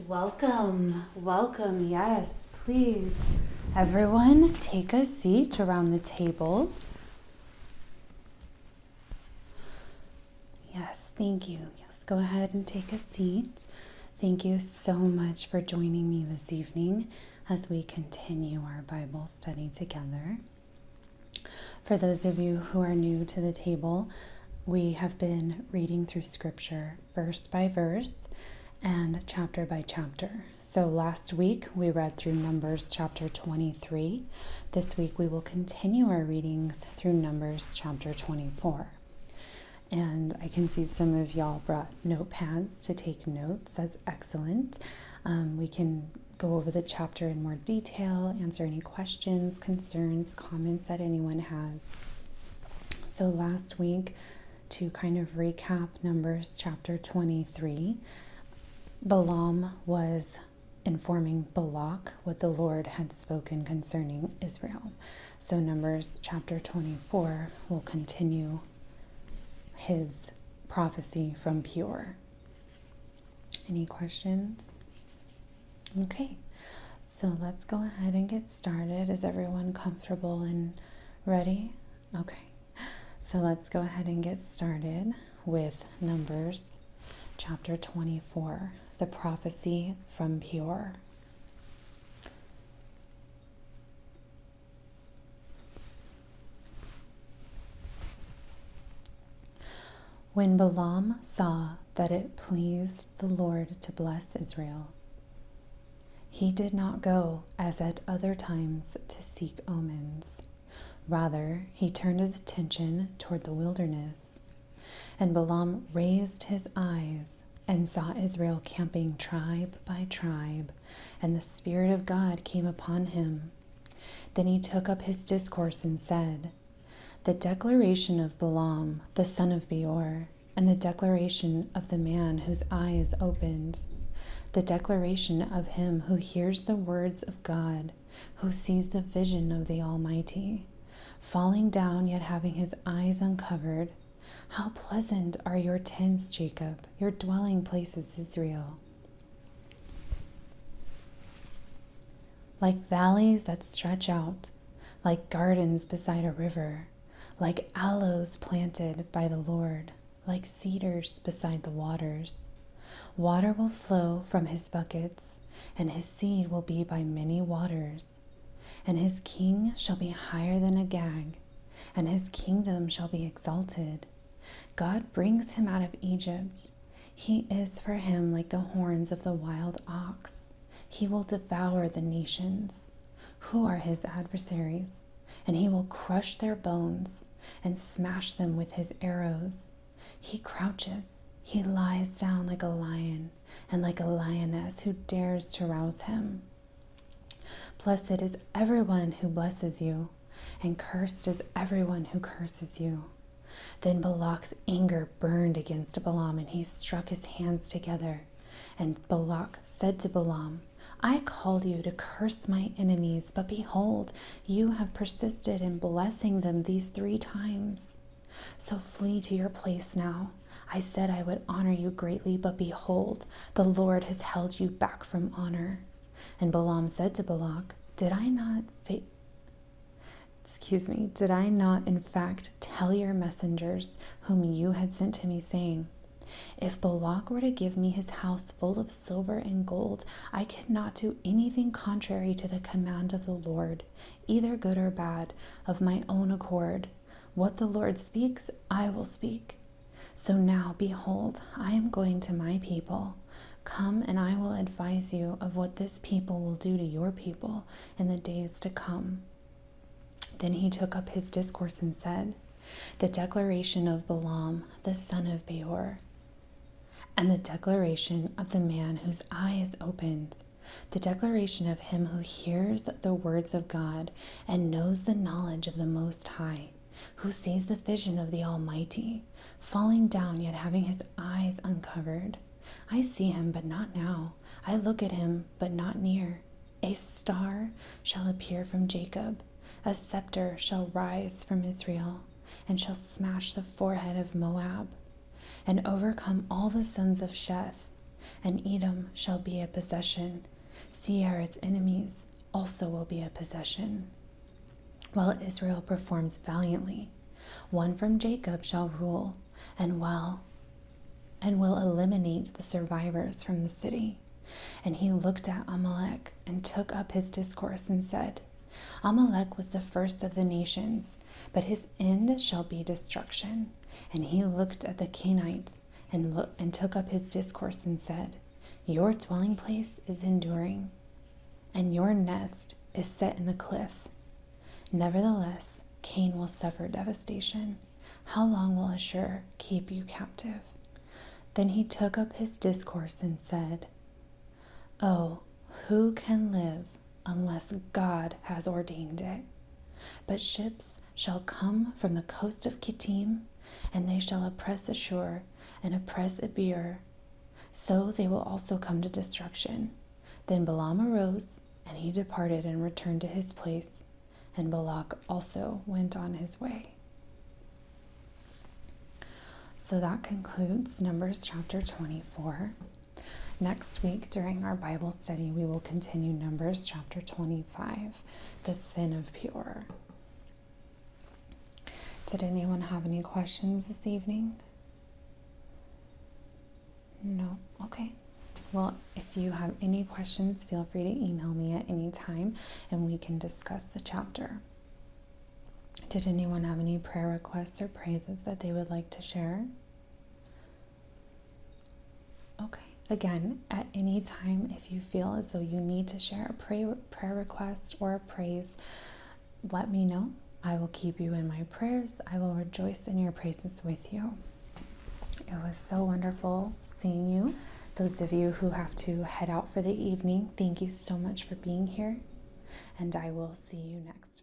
Welcome, yes, please. Everyone, take a seat around the table. Yes, thank you. Yes, go ahead and take a seat. Thank you so much for joining me this evening as we continue our Bible study together. For those of you who are new to the table, we have been reading through Scripture verse by verse and chapter by chapter. So last week we read through Numbers chapter 23. This week we will continue our readings through Numbers chapter 24. And I can see some of y'all brought notepads to take notes. That's excellent. We can go over the chapter in more detail, answer any questions, concerns, comments that anyone has. So last week, to kind of recap Numbers chapter 23, Balaam was informing Balak what the Lord had spoken concerning Israel. So Numbers chapter 24 will continue his prophecy from Peor. Any questions? Okay, so let's go ahead and get started. Is everyone comfortable and ready? Okay, so let's go ahead and get started with Numbers chapter 24, the prophecy from Peor. When Balaam saw that it pleased the Lord to bless Israel, he did not go as at other times to seek omens. Rather, he turned his attention toward the wilderness. And Balaam raised his eyes and saw Israel camping tribe by tribe, and the Spirit of God came upon him. Then he took up his discourse and said, "The declaration of Balaam, the son of Peor, and the declaration of the man whose eye is opened, the declaration of him who hears the words of God, who sees the vision of the Almighty, falling down yet having his eyes uncovered. How pleasant are your tents, Jacob, your dwelling places, Israel. Like valleys that stretch out, like gardens beside a river, like aloes planted by the Lord, like cedars beside the waters. Water will flow from his buckets, and his seed will be by many waters. And his king shall be higher than Agag, and his kingdom shall be exalted. God brings him out of Egypt. He is for him like the horns of the wild ox. He will devour the nations, who are his adversaries, and he will crush their bones and smash them with his arrows. He crouches, he lies down like a lion, and like a lioness who dares to rouse him. Blessed is everyone who blesses you, and cursed is everyone who curses you." Then Balak's anger burned against Balaam, and he struck his hands together. And Balak said to Balaam, "I called you to curse my enemies, but behold, you have persisted in blessing them these 3 times. So flee to your place now. I said I would honor you greatly, but behold, the Lord has held you back from honor." And Balaam said to Balak, Did I not in fact tell your messengers whom you had sent to me, saying, if Balak were to give me his house full of silver and gold, I could not do anything contrary to the command of the Lord, either good or bad, of my own accord. What the Lord speaks, I will speak. So now, behold, I am going to my people. Come, and I will advise you of what this people will do to your people in the days to come." Then he took up his discourse and said, "The declaration of Balaam, the son of Peor, and the declaration of the man whose eye is opened, the declaration of him who hears the words of God and knows the knowledge of the Most High, who sees the vision of the Almighty, falling down yet having his eyes uncovered. I see him, but not now. I look at him, but not near. A star shall appear from Jacob. A scepter shall rise from Israel, and shall smash the forehead of Moab, and overcome all the sons of Sheth. and Edom shall be a possession. Seir, its enemies, also will be a possession. While Israel performs valiantly, one from Jacob shall rule, and will eliminate the survivors from the city. And he looked at Amalek and took up his discourse and said, Amalek was the first of the nations, but his end shall be destruction. And he looked at the Canaanites and took up his discourse and said, Your dwelling place is enduring, and your nest is set in the cliff. Nevertheless, Cain will suffer devastation. How long will Ashur keep you captive? Then he took up his discourse and said, Oh, who can live unless God has ordained it? But ships shall come from the coast of Kittim, and they shall oppress Ashur and oppress Peor. So they will also come to destruction. Then Balaam arose, and he departed and returned to his place, and Balak also went on his way. So that concludes Numbers chapter 24. Next week during our Bible study, we will continue Numbers chapter 25, the sin of Peor. Did anyone have any questions this evening? No? Okay. Well, if you have any questions, feel free to email me at any time and we can discuss the chapter. Did anyone have any prayer requests or praises that they would like to share? Okay. Again, at any time, if you feel as though you need to share a prayer request or a praise, let me know. I will keep you in my prayers. I will rejoice in your praises with you. It was so wonderful seeing you. Those of you who have to head out for the evening, thank you so much for being here. And I will see you next